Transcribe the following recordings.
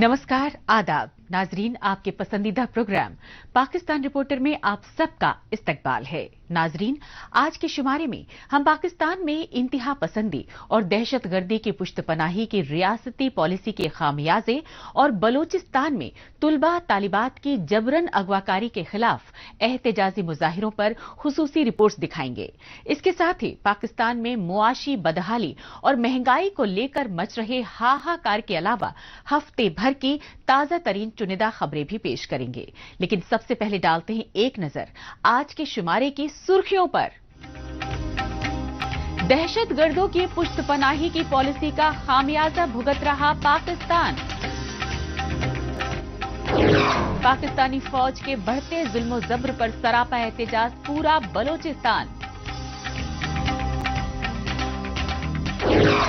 नमस्कार, आदाब नाजरीन, आपके पसंदीदा प्रोग्राम पाकिस्तान रिपोर्टर में आप सबका इस्तकबाल है। नाजरीन, आज के शुमारे में हम पाकिस्तान में इंतहा पसंदी और दहशतगर्दी की पुश्तपनाही की रियासती पॉलिसी के खामियाजे और बलोचिस्तान में तुलबा तालिबात की जबरन अगवाकारी के खिलाफ एहतजाजी मुजाहिरों पर खुसूसी रिपोर्ट्स दिखाएंगे। इसके साथ ही पाकिस्तान में मुआशी बदहाली और महंगाई को लेकर मच रहे हाहाकार के अलावा हफ्ते भर की ताजा तरीन चुनिंदा खबरें भी पेश करेंगे। लेकिन सबसे पहले डालते हैं एक नजर आज के शुमारे की सुर्खियों पर। दहशतगर्दों की पुश्तपनाही की पॉलिसी का खामियाजा भुगत रहा पाकिस्तान। पाकिस्तानी फौज के बढ़ते जुल्म जब्र पर सरापा एहतजाज पूरा बलोचिस्तान।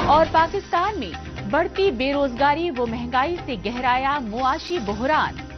और पाकिस्तान में बढ़ती बेरोजगारी व महंगाई से गहराया मुआशी बहरान।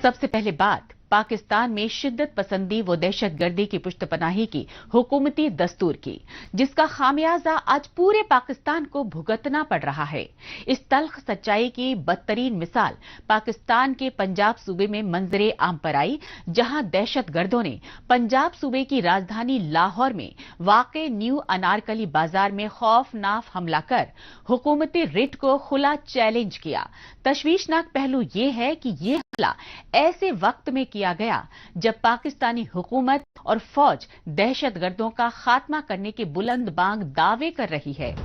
सबसे पहले बात पाकिस्तान में शिद्दत पसंदी व दहशतगर्दी की पुश्तपनाही की हुकूमती दस्तूर की, जिसका खामियाजा आज पूरे पाकिस्तान को भुगतना पड़ रहा है। इस तल्ख सच्चाई की बदतरीन मिसाल पाकिस्तान के पंजाब सूबे में मंजरे आम पर आई, जहां दहशतगर्दों ने पंजाब सूबे की राजधानी लाहौर में वाक़े न्यू अनारकली बाजार में खौफनाक हमला कर हुकूमती रिट को खुला चैलेंज किया। तशवीशनाक पहलू यह है कि यह हमला ऐसे वक्त में किया गया जब पाकिस्तानी हुकूमत और फौज दहशतगर्दों का खात्मा करने के बुलंद बांग दावे कर रही है।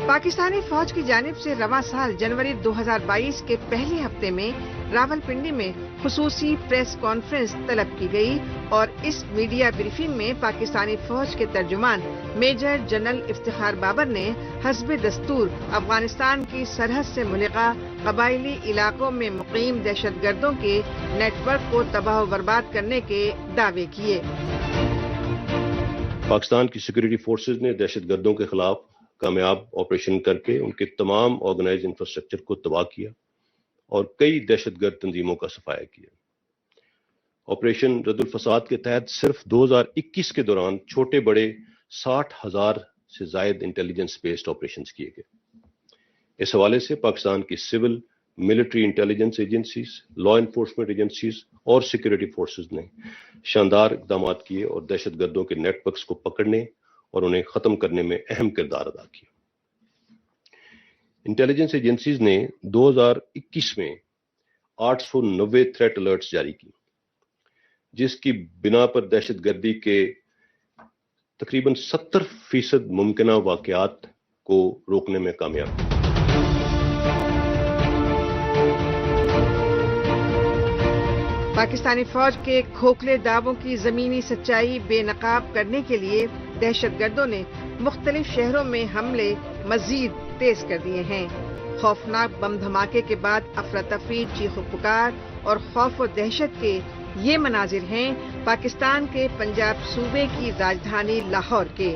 पाकिस्तानी फौज की जानिब से रवां साल जनवरी 2022 के पहले हफ्ते में रावलपिंडी में खुसूसी प्रेस कॉन्फ्रेंस तलब की गई और इस मीडिया ब्रीफिंग में पाकिस्तानी फौज के तर्जुमान मेजर जनरल इफ्तिखार बाबर ने हस्बे दस्तूर अफगानिस्तान की सरहद से मुल्का कबायली इलाकों में मुकीम दहशतगर्दों के नेटवर्क को तबाह व बर्बाद करने के दावे किए। पाकिस्तान की सिक्योरिटी फोर्सेज ने दहशतगर्दों के खिलाफ कामयाब ऑपरेशन करके उनके तमाम ऑर्गेनाइज इंफ्रास्ट्रक्चर को तबाह किया और कई दहशतगर्द तंजीमों का सफाया किया। ऑपरेशन रद्दुल फसाद के तहत सिर्फ 2021 के दौरान छोटे बड़े 60,000 से जायद इंटेलिजेंस बेस्ड ऑपरेशंस किए गए। इस हवाले से पाकिस्तान की civil, military intelligence agencies, law enforcement agencies और सिक्योरिटी फोर्सेज ने शानदार इकदाम किए और दहशतगर्दों के नेटवर्क्स को पकड़ने और उन्हें खत्म करने में अहम किरदार अदा किया। इंटेलिजेंस एजेंसीज ने 2021 में 890 थ्रेट अलर्ट्स जारी की, जिसकी बिना पर दहशतगर्दी के तकरीबन 70% मुमकिना वाकयात को रोकने में कामयाब हुए। पाकिस्तानी फौज के खोखले दावों की जमीनी सच्चाई बेनकाब करने के लिए दहशतगर्दों ने मुख्तलिफ शहरों में हमले मजीद तेज कर दिए हैं। खौफनाक बम धमाके के बाद अफरा तफरी, चीखो पुकार और खौफ और दहशत के ये मनाजिर हैं पाकिस्तान के पंजाब सूबे की राजधानी लाहौर के।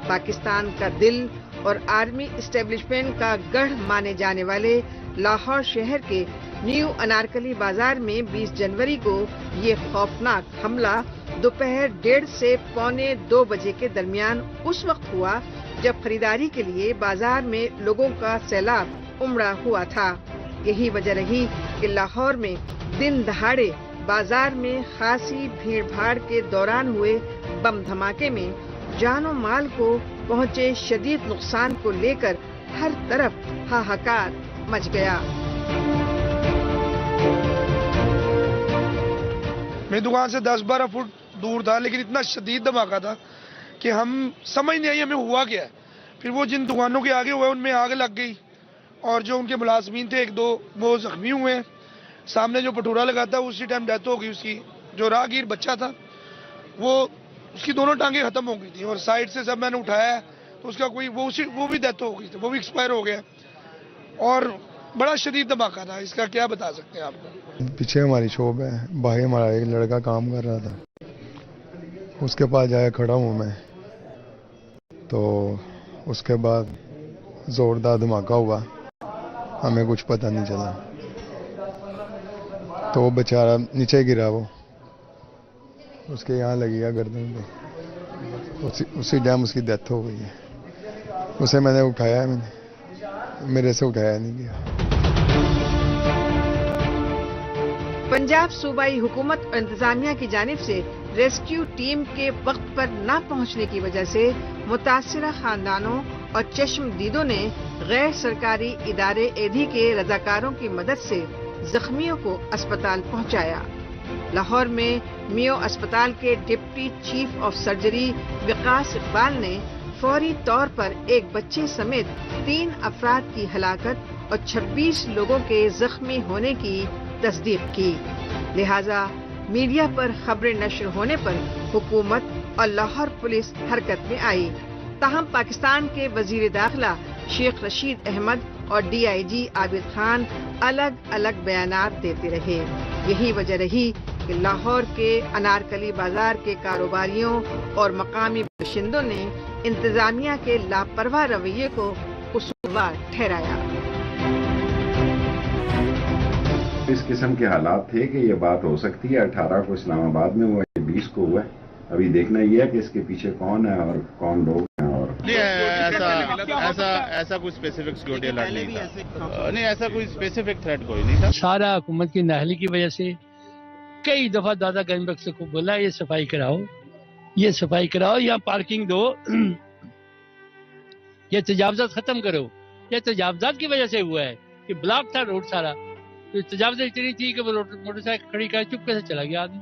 पाकिस्तान का दिल और आर्मी एस्टेब्लिशमेंट का गढ़ माने जाने वाले लाहौर शहर के न्यू अनारकली बाजार में 20 जनवरी को ये खौफनाक हमला दोपहर 1:30 से 1:45 बजे के दरमियान उस वक्त हुआ जब खरीदारी के लिए बाजार में लोगों का सैलाब उमड़ा हुआ था। यही वजह रही कि लाहौर में दिन दहाड़े बाजार में खासी भीड़ भाड़ के दौरान हुए बम धमाके में जानो माल को पहुंचे शदीद नुकसान को लेकर हर तरफ हाहाकार मच गया। मेरी दुकान से 10-12 फुट दूर था, लेकिन इतना शदीद धमाका था कि हम समझ नहीं आई हमें हुआ क्या है। फिर वो जिन दुकानों के आगे हुआ उनमें आग लग गई और जो उनके मुलाजमीन थे 1-2 वो जख्मी हुए। सामने जो पटूरा लगा था उसी टाइम डेथ हो गई उसकी। जो राहगीर बच्चा था वो उसकी दोनों टांगे खत्म हो गई थी और साइड से जब मैंने उठाया तो उसका कोई वो भी डेथ हो गई थी, वो भी एक्सपायर हो गया। और बड़ा शदीद धमाका था। इसका क्या बता सकते हैं आपको? पीछे हमारी शॉप है, भाई हमारा एक लड़का काम कर रहा था, उसके पास जाया खड़ा हूँ मैं, तो उसके बाद जोरदार धमाका हुआ, हमें कुछ पता नहीं चला। तो वो बेचारा नीचे गिरा, वो उसके यहाँ लगी है गर्दन पे। اسی ٹائم اس کی ڈیتھ ہو گئی ہے. اسے میں نے اٹھایا ہے, میرے سے اٹھایا نہیں گیا. پنجاب صوبائی حکومت اور انتظامیہ کی جانب سے ریسکیو ٹیم کے وقت پر نہ پہنچنے کی وجہ سے متاثرہ خاندانوں اور چشم دیدوں نے غیر سرکاری ادارے ایدھی کے رضاکاروں کی مدد سے زخمیوں کو اسپتال پہنچایا. لاہور میں میو اسپتال کے ڈپٹی چیف آف سرجری وقاص اقبال نے فوری طور پر ایک بچے سمیت 3 افراد کی ہلاکت اور 26 لوگوں کے زخمی ہونے کی تصدیق کی. لہذا میڈیا پر خبریں نشر ہونے پر حکومت اور لاہور پولیس حرکت میں آئی. تاہم پاکستان کے وزیر داخلہ شیخ رشید احمد اور DIG عابد خان الگ الگ بیانات دیتے رہے. یہی وجہ رہی کہ لاہور کے انارکلی بازار کے کاروباریوں اور مقامی باشندوں نے انتظامیہ کے لاپرواہ رویے کو قصوروار ٹھہرایا. اس قسم کے حالات تھے کہ یہ بات ہو سکتی ہے. 18 کو اسلام آباد میں ہوا ہے, 20 کو ہوا ہے. ابھی دیکھنا یہ ہے کہ اس کے پیچھے کون ہے اور کون لوگ ہیں. اور ایسا کوئی اسپیسیفک سیکورٹی الرٹ نہیں تھا. نہیں, ایسا کوئی اسپیسیفک تھریٹ کوئی نہیں تھا. سارا حکومت کی نااہلی کی وجہ سے کئی دفعہ دادا گنج بخش کو بولا یہ صفائی کراؤ, یا پارکنگ دو, یہ تجاوزات ختم کرو. یہ تجاوزات کی وجہ سے ہوا ہے کہ بلاک تھا روڈ سارا. تو تجاوزات اتنی تھی کہ وہ موٹر سائیکل کھڑی کر چپکے سے چلا گیا آدمی.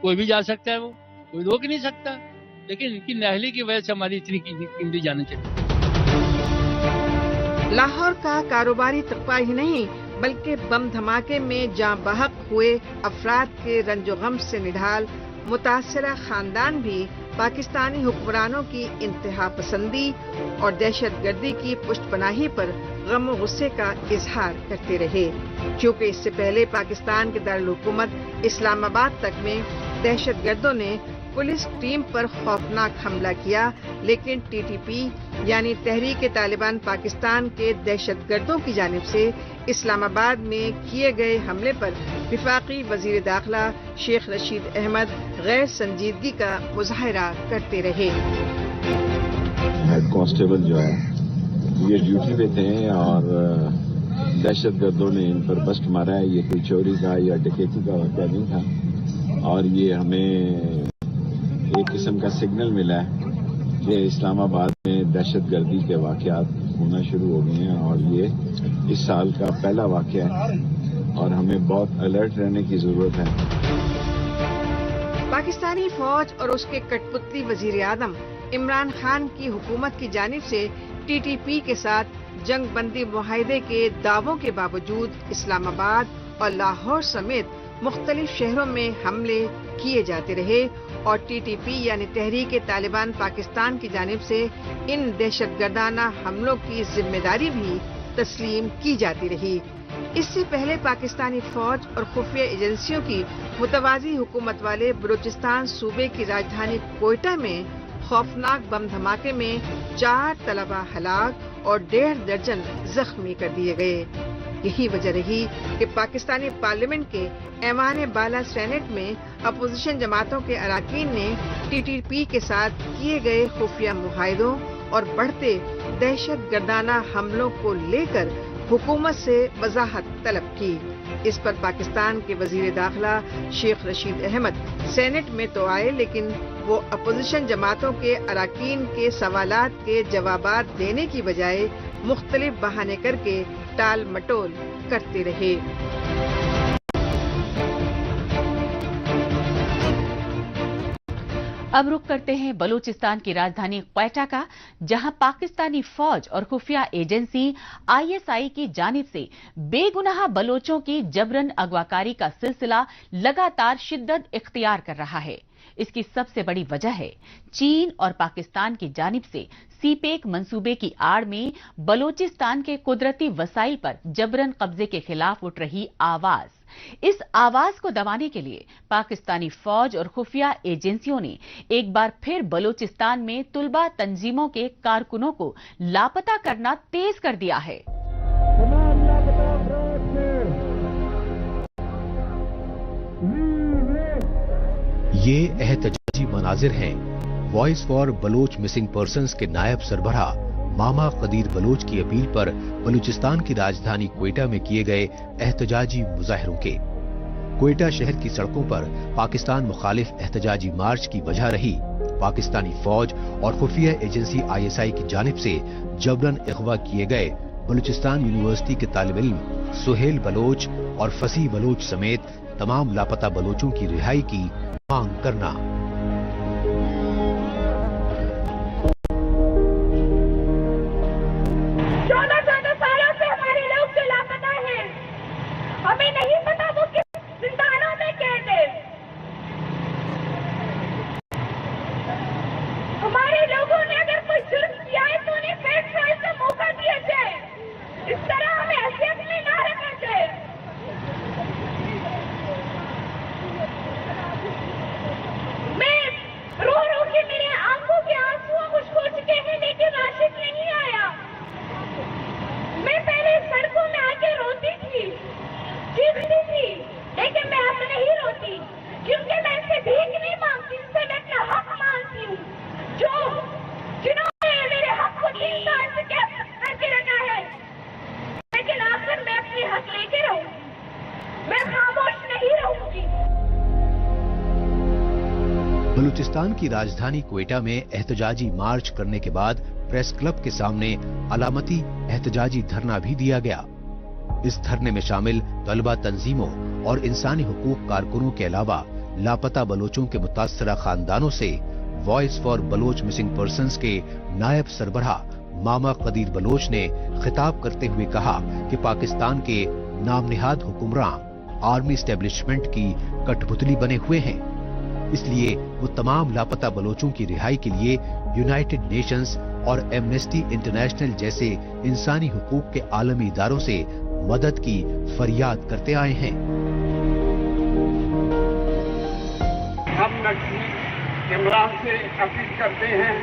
کوئی بھی جا سکتا ہے, وہ کوئی روک نہیں سکتا. لیکن ان کی نااہلی کی وجہ سے ہماری اتنی قیمتی جانے چلی. لاہور کا کاروباری طبقہ ہی نہیں بلکہ بم دھماکے میں جاں بحق ہوئے افراد کے رنج و غم سے نڈھال متاثرہ خاندان بھی پاکستانی حکمرانوں کی انتہا پسندی اور دہشت گردی کی پشت پناہی پر غم و غصے کا اظہار کرتے رہے. کیونکہ اس سے پہلے پاکستان کے دارالحکومت اسلام آباد تک میں دہشت گردوں نے پولیس ٹیم پر خوفناک حملہ کیا, لیکن TTP یعنی تحریک طالبان پاکستان کے دہشت گردوں کی جانب سے اسلام آباد میں کیے گئے حملے پر وفاقی وزیر داخلہ شیخ رشید احمد غیر سنجیدگی کا مظاہرہ کرتے رہے. ہیڈ کانسٹیبل جو ہے یہ ڈیوٹی پہ تھے اور دہشت گردوں نے ان پر بسٹ مارا ہے. یہ کوئی چوری کا یا ڈکیتی کا واقعہ نہیں تھا, اور یہ ہمیں ایک قسم کا سگنل ملا ہے کہ اسلام آباد میں دہشت گردی کے واقعات ہونا شروع ہو گئے ہیں, اور یہ اس سال کا پہلا واقعہ ہے اور ہمیں بہت الرٹ رہنے کی ضرورت ہے. پاکستانی فوج اور اس کے کٹ پتلی وزیر اعظم عمران خان کی حکومت کی جانب سے TTP کے ساتھ جنگ بندی معاہدے کے دعووں کے باوجود اسلام آباد اور لاہور سمیت مختلف شہروں میں حملے کیے جاتے رہے, اور TTP یعنی تحریک طالبان پاکستان کی جانب سے ان دہشت گردانہ حملوں کی ذمہ داری بھی تسلیم کی جاتی رہی. اس سے پہلے پاکستانی فوج اور خفیہ ایجنسیوں کی متوازی حکومت والے بلوچستان صوبے کی راجدھانی کوئٹہ میں خوفناک بم دھماکے میں 4 طلبہ ہلاک اور 1.5 درجن زخمی کر دیے گئے. یہی وجہ رہی کہ پاکستانی پارلیمنٹ کے ایوان بالا سینٹ میں اپوزیشن جماعتوں کے اراکین نے TTP کے ساتھ کیے گئے خفیہ معاہدوں اور بڑھتے دہشت گردانہ حملوں کو لے کر حکومت سے وضاحت طلب کی. اس پر پاکستان کے وزیر داخلہ شیخ رشید احمد سینٹ میں تو آئے, لیکن وہ اپوزیشن جماعتوں کے اراکین کے سوالات کے جوابات دینے کی بجائے مختلف بہانے کر کے ٹال مٹول کرتے رہے. اب رخ کرتے ہیں بلوچستان کی راجدھانی کوئٹہ کا, جہاں پاکستانی فوج اور خفیہ ایجنسی ISI کی جانب سے بے گناہ بلوچوں کی جبرن اغواکاری کا سلسلہ لگاتار شدت اختیار کر رہا ہے. اس کی سب سے بڑی وجہ ہے چین اور پاکستان کی جانب سے CPEC منصوبے کی آڑ میں بلوچستان کے قدرتی وسائل پر جبرن قبضے کے خلاف اٹھ رہی آواز. اس آواز کو دبانے کے لیے پاکستانی فوج اور خفیہ ایجنسیوں نے ایک بار پھر بلوچستان میں طلبہ تنظیموں کے کارکنوں کو لاپتہ کرنا تیز کر دیا ہے. یہ احتجاجی مناظر ہیں voice for Baloch missing persons के नायब सरबराह मामा कदीर बलोच की अपील पर बलूचिस्तान की राजधानी क्वेटा में किए गए एहतजाजी मुजाहिरों के। क्वेटा शहर की सड़कों पर पाकिस्तान मुखालिफ एहतजाजी मार्च की वजह रही पाकिस्तानी फौज और खुफिया एजेंसी ISI की जानिब से जबरन अगवा किए गए बलूचिस्तान यूनिवर्सिटी के तालिब इल्म सुहेल बलोच और फसी बलोच समेत तमाम लापता बलोचों की रिहाई की मांग करना। 14 सालों से हमारे लोग जो लापता हैं, हमें नहीं पता वो किस जिंदानों में कैद है। हमारे लोगों ने अगर कोई जुर्म किया है तो उन्हें फेयर ट्रायल का मौका दिया जाए। इस तरह हमें हैसियत में ना रखा जाए। मैं रो रो के मेरे आंखों के आंसू मुझको चुके हैं, लेकिन राशिद नहीं आया। मैं पहले सड़कों में आके रोती थी, चीखती थी, लेकिन मैं अब नहीं रोती, क्योंकि मैं इनसे भीख नहीं मांगती, इनसे मैं अपना हक मांगती हूँ। जिन्होंने मेरे हक को 3 साल से कैद करके रखा है, लेकिन आखिर मैं अपने हक लेके रहूंगी, मैं खामोश नहीं रहूंगी। बलूचिस्तान की राजधानी क्वेटा में एहतजाजी मार्च करने के बाद प्रेस क्लब के सामने अलामती एहतजाजी धरना भी दिया गया। इस धरने में शामिल तलबा तंजीमों और इंसानी हुकूक कारकुनों के अलावा लापता बलोचों के मुतासरा खानदानों से voice for Baloch missing persons के नायब सरबराह मामा कदीर बलोच ने खिताब करते हुए कहा कि पाकिस्तान के नामनिहाद हुक्मरान आर्मी एस्टेब्लिशमेंट की कठपुतली बने हुए हैं, इसलिए वो तमाम लापता बलोचों की रिहाई के लिए यूनाइटेड नेशंस और एमनेस्टी इंटरनेशनल जैसे इंसानी हुकूक के आलमी इदारों से मदद की फरियाद करते आए हैं। हम नजीर इमरान से अपील करते हैं,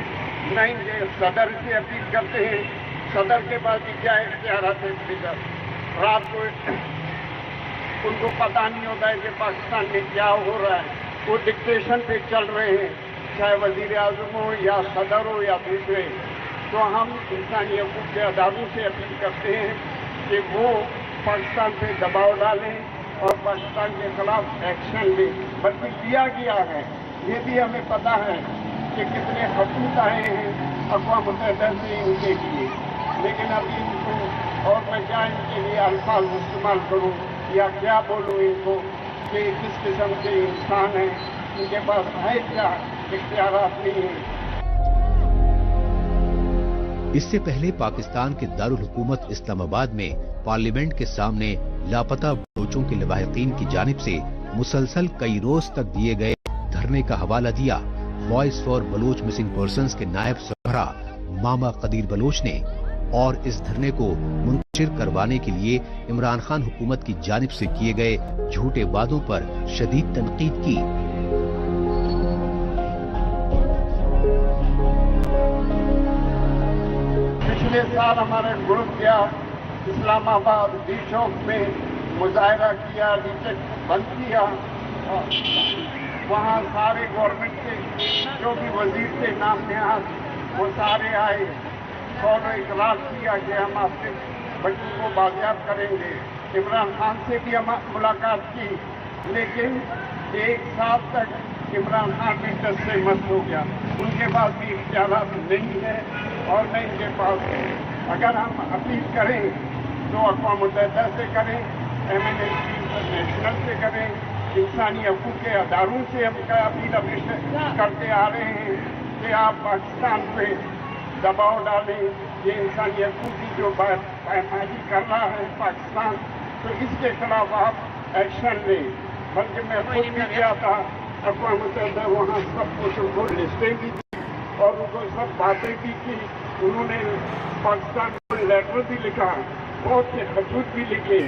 नहीं सदर से अपील करते हैं। सदर के पास भी क्या इख्तियार है? रात को उनको पता नहीं होता है कि पाकिस्तान में क्या हो रहा है। वो डिक्टेशन पे चल रहे हैं, चाहे वजीर आजम हो या सदर हो या दूसरे। तो हम इंसानी हकूक़ के अदारों से अपील करते हैं कि वो पाकिस्तान पे दबाव डालें और पाकिस्तान के खिलाफ एक्शन लें। बल्कि किया गया है, ये भी हमें पता है कि कितने खतूत आए हैं अक़वाम मुत्तहिदा से इनके लिए, लेकिन अभी इनको और मैं क्या इनके लिए अल्फाज इस्तेमाल करूँ या क्या बोलूँ इनको कि किस किस्म के इंसान हैं, इनके पास है क्या इख्तियारात नहीं है। इससे पहले पाकिस्तान के दारुल हुकूमत इस्लामाबाद में पार्लियामेंट के सामने लापता बलोचों के लवाहिकीन की जानिब से मुसलसल कई रोज तक दिए गए धरने का हवाला दिया voice for Baloch missing persons के नायब सरबराह मामा कदीर बलोच ने, और इस धरने को मुंतशिर करवाने के लिए इमरान खान हुकूमत की जानिब से किए गए झूठे वादों पर शदीद तनकीद की। पिछले साल हमारे ग्रुप गया इस्लामाबाद डी चौक में मुजाहरा किया, नीचे बंद किया। वहाँ सारे गवर्नमेंट के जो भी वजीर थे नाम निहाद वो सारे आए और इकरार किया कि हम आपके बच्चों को बाजियाब करेंगे। इमरान खान से भी हम मुलाकात की, लेकिन 1 साल तक इमरान खान भी टस से मस्त हो गया। उनके पास भी इख्तियारात नहीं है और न इनके पास है। अगर हम अपील करें तो अक़वाम मुत्तहिदा से करें, एमनेस्टी इंटरनेशनल से करें, इंसानी हकूक़ के अदारों से हम अपील करते आ रहे हैं कि आप पाकिस्तान पे दबाव डालें। ये इंसानी हकूक़ की जो पायमाली कर रहा है पाकिस्तान, तो इसके खिलाफ आप एक्शन लें। बल्कि मैं खुद भी गया था अक़वाम मुत्तहिदा, वहाँ सब कुछ उनको लिस्टें भी दी और उनको सब बातें भी की। उन्होंने पाकिस्तान को लेटर भी लिखा, बहुत से खतूत भी लिखे।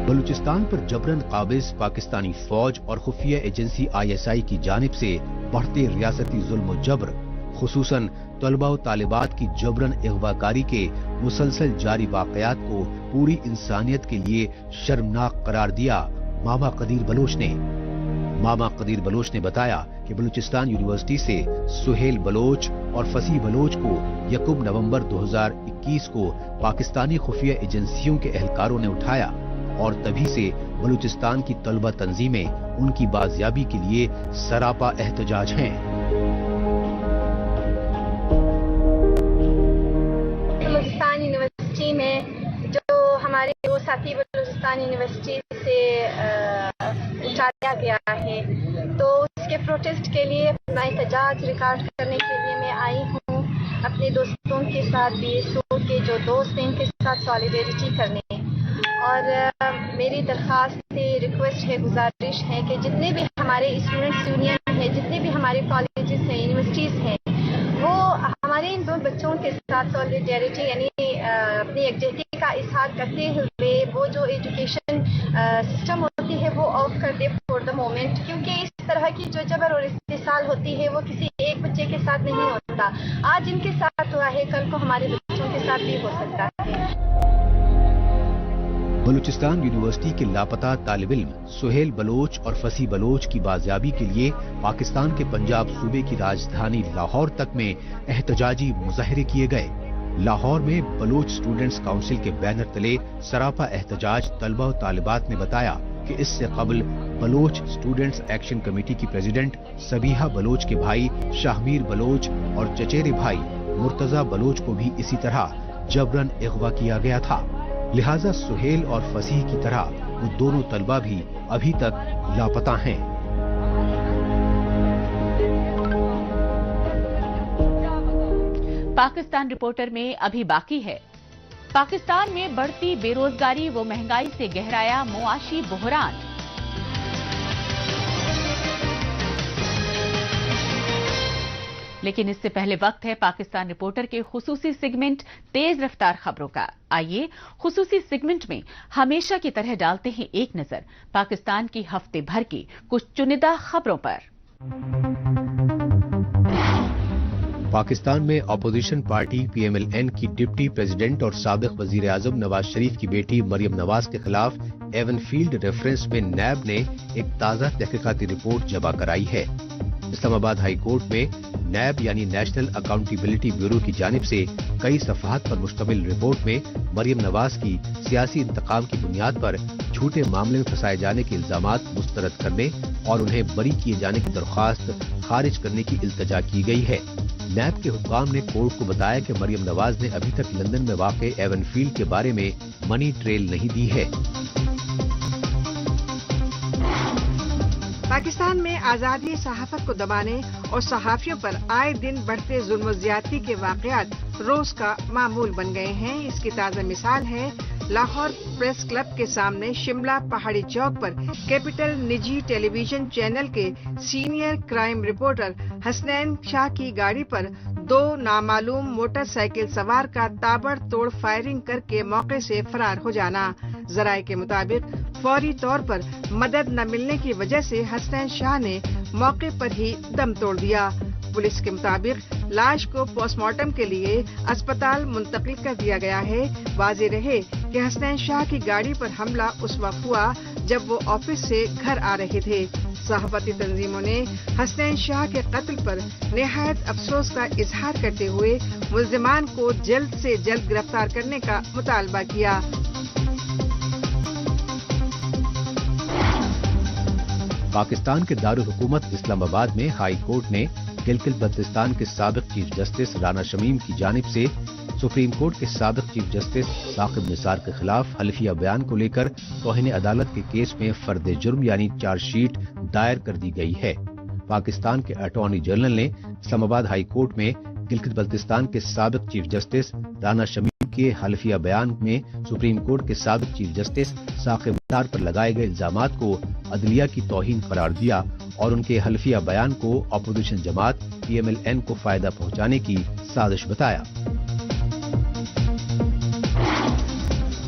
बलूचिस्तान पर जबरन काबिज पाकिस्तानी फौज और खुफिया एजेंसी ISI की जानिब से बढ़ते रियासती जुल्म जबर, खुसूसन तलबा व तालिबात की जबरन अगवाकारी के मुसलसल जारी वाक़यात को पूरी इंसानियत के लिए शर्मनाक करार दिया मामा कदीर बलोच ने। मामा कदीर बलोच ने बताया कि बलूचिस्तान यूनिवर्सिटी से सुहेल बलोच और फसी बलोच को 1 नवंबर 2021 को पाकिस्तानी खुफिया एजेंसियों के एहलकारों ने उठाया और तभी से बलूचिस्तान की तलबा तंजीमें उनकी बाजियाबी के लिए सरापा एहतजाज हैं। बलूचिस्तान यूनिवर्सिटी में जो हमारे दो साथी बलूचिस्तान यूनिवर्सिटी से उठाया गया है, तो उसके प्रोटेस्ट के लिए अपना एहतजाज रिकॉर्ड करने के लिए मैं आई हूँ। अपने दोस्तों के साथ BSO के जो दोस्त हैं उनके साथ सॉलिडेरिटी करने, और मेरी दरख्वास्त है, रिक्वेस्ट है, गुजारिश है कि जितने भी हमारे स्टूडेंट्स यूनियन हैं, जितने भी हमारे कॉलेजेस हैं, यूनिवर्सिटीज़ हैं, वो हमारे इन दो बच्चों के साथ सॉलिडेरिटी यानी अपनी एकजुटती का इजहार करते हुए वो जो एजुकेशन सिस्टम होती है वो ऑफ कर दे फॉर द मोमेंट, क्योंकि इस तरह की जो जबर और इस्तेसाल होती है वो किसी एक बच्चे के साथ नहीं होता। आज इनके साथ हुआ है, कल को हमारे बच्चों के साथ भी हो सकता है। बलूचिस्तान यूनिवर्सिटी के लापता तालिब इल्म सुहेल बलोच और फसी बलोच की बाजियाबी के लिए पाकिस्तान के पंजाब सूबे की राजधानी लाहौर तक में एहतजाजी मुजाहरे किए गए। लाहौर में बलोच स्टूडेंट्स काउंसिल के बैनर तले सरापा एहतजाज तलबा और तालिबात ने बताया कि इससे कबल बलोच स्टूडेंट्स एक्शन कमेटी की प्रेसिडेंट सबीहा बलोच के भाई शाहमीर बलोच और चचेरे भाई मुर्तजा बलोच को भी इसी तरह जबरन अगवा किया गया था। लिहाजा सुहेल और फसीह की तरह वो दोनों तलबा भी अभी तक लापता हैं। पाकिस्तान रिपोर्टर में अभी बाकी है। पाकिस्तान में बढ़ती बेरोजगारी व महंगाई से गहराया मुआशी बहरान। लेकिन इससे पहले वक्त है पाकिस्तान रिपोर्टर के खुसूसी सेगमेंट तेज रफ्तार खबरों का। आइए खुसूसी सेगमेंट में हमेशा की तरह डालते हैं एक नजर पाकिस्तान की हफ्ते भर की कुछ चुनिंदा खबरों पर। पाकिस्तान में अपोजिशन पार्टी PMLN की डिप्टी प्रेसिडेंट और साबिक वजीर आजम नवाज शरीफ की बेटी मरियम नवाज के खिलाफ एवनफील्ड रेफरेंस में नैब ने एक ताज़ा तहकीकाती रिपोर्ट जमा कराई है। इस्लामाबाद हाई कोर्ट में नैब यानी नेशनल अकाउंटेबिलिटी ब्यूरो की जानिब से कई सफहात पर मुश्तमिल रिपोर्ट में मरियम नवाज की सियासी इंतकाम की बुनियाद पर झूठे मामले में फंसाए जाने के इल्जामात मुस्तरद करने और उन्हें बरी किए जाने की दरख्वास्त खारिज करने की इल्तजा की गई है। नैब के हुक्काम ने कोर्ट को बताया कि मरियम नवाज ने अभी तक लंदन में वाक़ एवनफील्ड के बारे में मनी ट्रेल नहीं दी है। पाकिस्तान में आज़ादी सहाफत को दबाने और सहाफियों पर आए दिन बढ़ते जुल्म ज़्यादती के वाक़यात रोज का मामूल बन गए हैं। इसकी ताज़ा मिसाल है लाहौर प्रेस क्लब के सामने शिमला पहाड़ी चौक पर कैपिटल निजी टेलीविजन चैनल के senior crime reporter Hasnain Shah की गाड़ी पर दो नामालूम मोटरसाइकिल सवार का ताबड़तोड़ फायरिंग करके मौके से फरार हो जाना। जराये के मुताबिक फौरी तौर पर मदद न मिलने की वजह से हसनैन शाह ने मौके पर ही दम तोड़ दिया। पुलिस के मुताबिक लाश को पोस्टमार्टम के लिए अस्पताल मुंतकिल कर दिया गया है। वाज़ेह रहे कि हसनैन शाह की गाड़ी पर हमला उस वक्त हुआ जब वो ऑफिस से घर आ रहे थे। सहाफती तंजीमों ने हसनैन शाह के कत्ल पर निहायत अफसोस का इजहार करते हुए मुल्जिमान को जल्द से जल्द गिरफ्तार करने का मुतालबा किया। पाकिस्तान के दारुल हुकूमत इस्लामाबाद में हाई कोर्ट ने गिलगित बल्तिस्तान के साबिक चीफ जस्टिस राना शमीम की जानिब से सुप्रीम कोर्ट के साबिक चीफ जस्टिस साकिब निसार के खिलाफ हल्फिया बयान को लेकर तौहीन अदालत के केस में फर्द जुर्म यानी चार्जशीट दायर कर दी गई है। पाकिस्तान के अटॉर्नी जनरल ने इस्लामाबाद हाई कोर्ट में गिलगित बल्तिस्तान के साबिक चीफ जस्टिस राना शमीम के हल्फिया बयान में सुप्रीम कोर्ट के साबिक चीफ जस्टिस साकिब निसार पर लगाए गए इल्जामात को अदलिया की तौहीन करार दिया और उनके हल्फिया बयान को अपोजिशन जमात PMLN को फायदा पहुंचाने की साजिश बताया।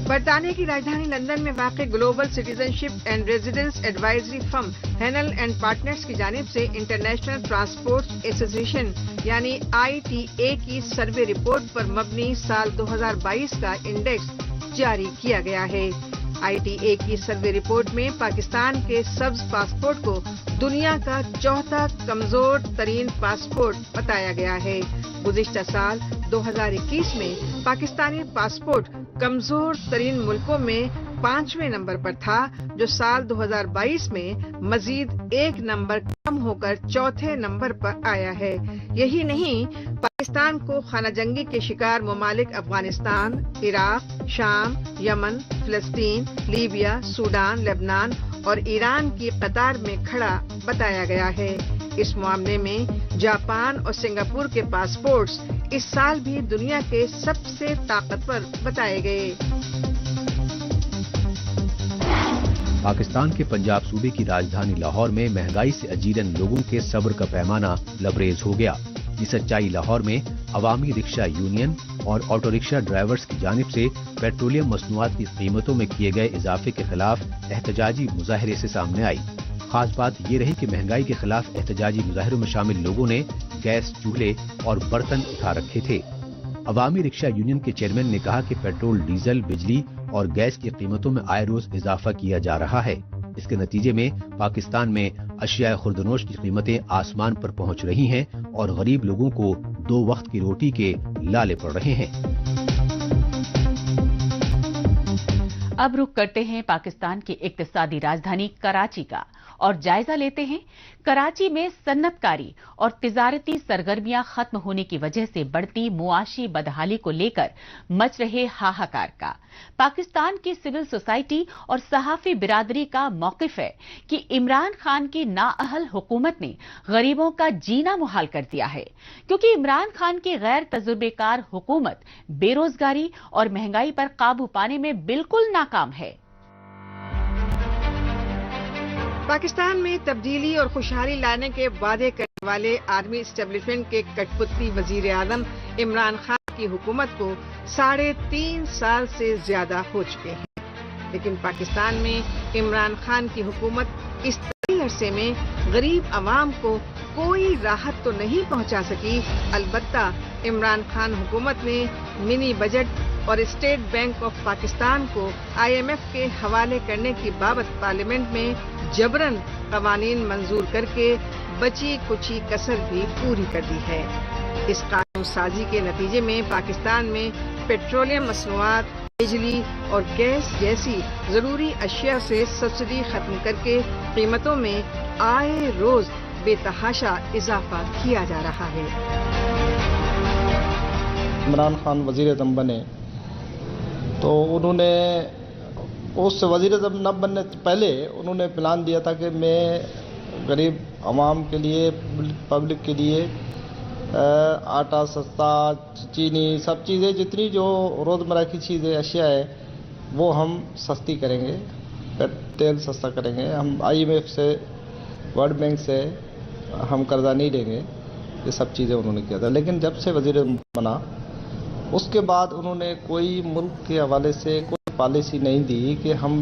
बरतानिया की राजधानी लंदन में वाक़ global citizenship and residence advisory firm Henle and partners की जानिब से इंटरनेशनल ट्रांसपोर्ट एसोसिएशन यानी ITA की सर्वे रिपोर्ट पर मबनी साल 2022 का इंडेक्स जारी किया गया है। ITA की सर्वे रिपोर्ट में पाकिस्तान के सब्ज पासपोर्ट को दुनिया का चौथा कमजोर तरीन पासपोर्ट बताया गया है। गुज़िश्ता साल 2021 में पाकिस्तानी पासपोर्ट कमजोर तरीन मुल्कों में 5वें नंबर पर था, जो साल 2022 में मजीद एक नंबर कम होकर चौथे नंबर पर आया है। यही नहीं, पाकिस्तान को खाना जंगी के शिकार ममालिक अफगानिस्तान, इराक, शाम, यमन, फिलिस्तीन, लीबिया, सूडान, लेबनान और ईरान की कतार में खड़ा बताया गया है। इस मामले में जापान और सिंगापुर के पासपोर्ट्स इस साल भी दुनिया के सबसे ताकतवर बताए गए। पाकिस्तान के पंजाब सूबे की राजधानी लाहौर में महंगाई से अजीरन लोगों के सब्र का पैमाना लबरेज हो गया। ये सच्चाई लाहौर में अवामी रिक्शा यूनियन और ऑटो रिक्शा ड्राइवर्स की जानिब से पेट्रोलियम मसनूआत की कीमतों में किए गए इजाफे के खिलाफ एहतजाजी मुजाहरे से सामने आई। खास बात ये रही कि महंगाई के खिलाफ एहतजाजी मुजाहरों में शामिल लोगों ने गैस चूल्हे और बर्तन उठा रखे थे। अवामी रिक्शा यूनियन के चेयरमैन ने कहा कि पेट्रोल, डीजल, बिजली और गैस की कीमतों में आए रोज इजाफा किया जा रहा है। इसके नतीजे में पाकिस्तान में अशिया खुर्दनोश की कीमतें आसमान पर पहुंच रही हैं और गरीब लोगों को 2 वक्त की रोटी के लाले पड़ रहे हैं। अब रुख करते हैं पाकिस्तान की इक्तिसादी राजधानी कराची का और जायजा लेते हैं कराची में सन्नतकारी और तिजारती सरगर्मियां खत्म होने की वजह से बढ़ती मुआशी बदहाली को लेकर मच रहे हाहाकार का। पाकिस्तान की सिविल सोसाइटी और सहाफी बिरादरी का मौकिफ है कि इमरान खान की नाअहल हुकूमत ने गरीबों का जीना मुहाल कर दिया है, क्योंकि इमरान खान की गैर तजुर्बेकार हुकूमत बेरोजगारी और महंगाई पर काबू पाने में बिल्कुल नाकाम है। पाकिस्तान में तब्दीली और खुशहाली लाने के वादे करने वाले आर्मी एस्टेब्लिशमेंट के कठपुतली वजीर आजम इमरान खान की हुकूमत को 3.5 साल से ज्यादा हो चुके हैं, लेकिन पाकिस्तान में इमरान खान की हुकूमत इस तवील अरसे में गरीब आवाम को कोई राहत तो नहीं पहुंचा सकी। अलबत्ता इमरान खान हुकूमत ने मिनी बजट और स्टेट बैंक ऑफ पाकिस्तान को IMF के हवाले करने की बाबत पार्लियामेंट में जबरन कवानीन मंजूर करके बची कुची कसर भी पूरी कर दी है। इस कानून साजी के नतीजे में पाकिस्तान में पेट्रोलियम मसनूआत, बिजली और गैस जैसी जरूरी अशिया से सब्सिडी खत्म करके कीमतों में आए रोज बेतहाशा इजाफा किया जा रहा है। इमरान खान वजीर आज़म बने तो उन्होंने उस वजीर आज़म न बनने से पहले उन्होंने प्लान दिया था कि मैं गरीब आवाम के लिए, पब्लिक के लिए आटा सस्ता, चीनी, सब चीज़ें जितनी जो रोज़मर्रा की चीज़ें अशिया है वो हम सस्ती करेंगे, तेल सस्ता करेंगे, हम IMF से, वर्ल्ड बैंक से हम कर्जा नहीं लेंगे, ये सब चीज़ें उन्होंने किया था। लेकिन जब से वजीर बना उसके बाद उन्होंने कोई मुल्क के हवाले से कोई पॉलिसी नहीं दी कि हम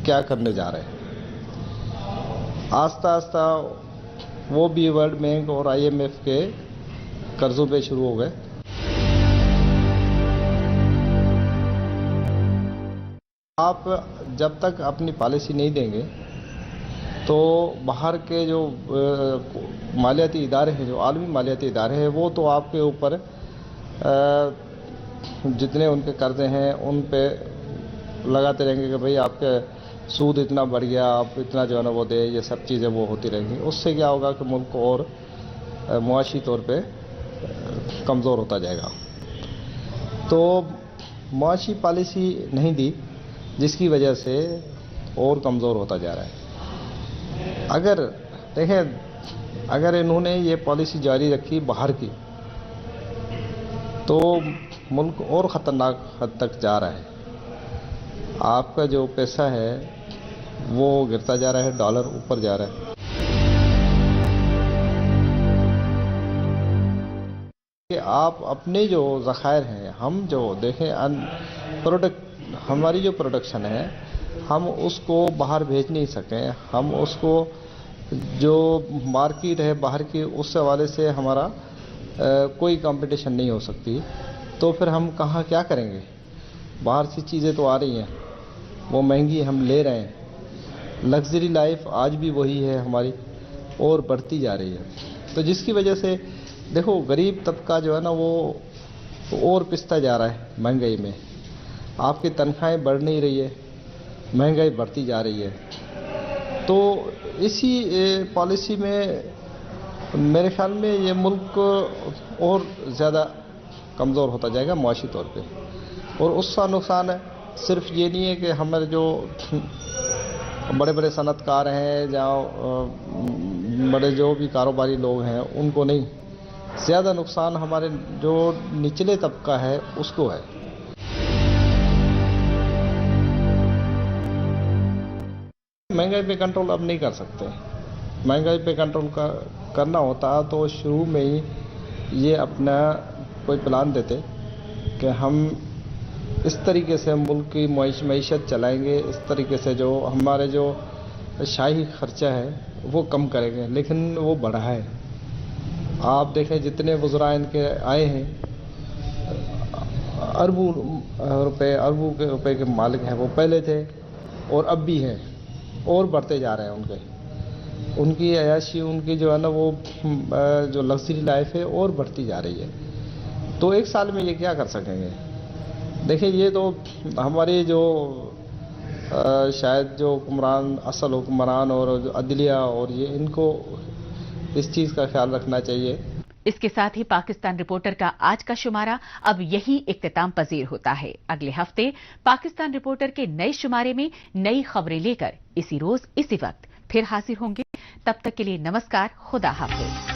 क्या करने जा रहे हैं। आस्ता आस्ता वो भी वर्ल्ड बैंक और IMF के कर्जों पे शुरू हो गए। आप जब तक अपनी पॉलिसी नहीं देंगे तो बाहर के जो मालियाती इदारे हैं, जो आलमी मालियाती इदारे हैं, वो तो आपके ऊपर जितने उनके कर्जे हैं उन पे लगाते रहेंगे कि भाई आपके सूद इतना बढ़ गया, आप इतना जो है ना वो दे, ये सब चीज़ें वो होती रहेंगी। उससे क्या होगा कि मुल्क और मुआशी तौर पे कमज़ोर होता जाएगा। तो मुआशी पॉलिसी नहीं दी, जिसकी वजह से और कमज़ोर होता जा रहा है। अगर देखें, अगर इन्होंने ये पॉलिसी जारी रखी बाहर की तो मुल्क और ख़तरनाक हद तक जा रहा है। आपका जो पैसा है वो गिरता जा रहा है, डॉलर ऊपर जा रहा है। कि आप अपने जो ज़खायर हैं, हम जो देखें हमारी जो प्रोडक्शन है हम उसको बाहर भेज नहीं सकें, हम उसको जो मार्केट है बाहर की उस हवाले से हमारा कोई कंपटीशन नहीं हो सकती, तो फिर हम कहाँ क्या करेंगे। बाहर से चीज़ें तो आ रही हैं, وہ مہنگی ہم لے رہے ہیں. لگژری لائف آج بھی وہی ہے ہماری اور بڑھتی جا رہی ہے. تو جس کی وجہ سے دیکھو غریب طبقہ جو ہے نا وہ اور پستا جا رہا ہے مہنگائی میں. آپ کی تنخواہیں بڑھ نہیں رہی ہے, مہنگائی بڑھتی جا رہی ہے. تو اسی پالیسی میں میرے خیال میں یہ ملک اور زیادہ کمزور ہوتا جائے گا معاشی طور پہ. اور اس کا نقصان ہے صرف یہ نہیں ہے کہ ہمارے جو بڑے بڑے صنعت کار ہیں یا بڑے جو بھی کاروباری لوگ ہیں ان کو نہیں, زیادہ نقصان ہمارے جو نچلے طبقہ ہے اس کو ہے. مہنگائی پہ کنٹرول اب نہیں کر سکتے. مہنگائی پہ کنٹرول کرنا ہوتا تو شروع میں ہی یہ اپنا کوئی پلان دیتے کہ ہم اس طریقے سے ملک کی معیشت چلائیں گے, اس طریقے سے جو ہمارے جو شاہی خرچہ ہے وہ کم کریں گے. لیکن وہ بڑھا ہے. آپ دیکھیں جتنے وزراء ان کے آئے ہیں اربوں روپے کے مالک ہیں وہ پہلے تھے اور اب بھی ہیں اور بڑھتے جا رہے ہیں. ان کی عیاشی, ان کی جو ہے نا وہ جو لگژری لائف ہے اور بڑھتی جا رہی ہے. تو ایک سال میں یہ کیا کر سکیں گے؟ دیکھیں یہ تو ہماری جو شاید جو حکمران, اصل حکمران اور جو عدلیہ اور یہ ان کو اس چیز کا خیال رکھنا چاہیے. اس کے ساتھ ہی پاکستان رپورٹر کا آج کا شمارہ اب یہی اختتام پذیر ہوتا ہے. اگلے ہفتے پاکستان رپورٹر کے نئے شمارے میں نئی خبریں لے کر اسی روز اسی وقت پھر حاضر ہوں گے. تب تک کے لیے نمسکار, خدا حافظ.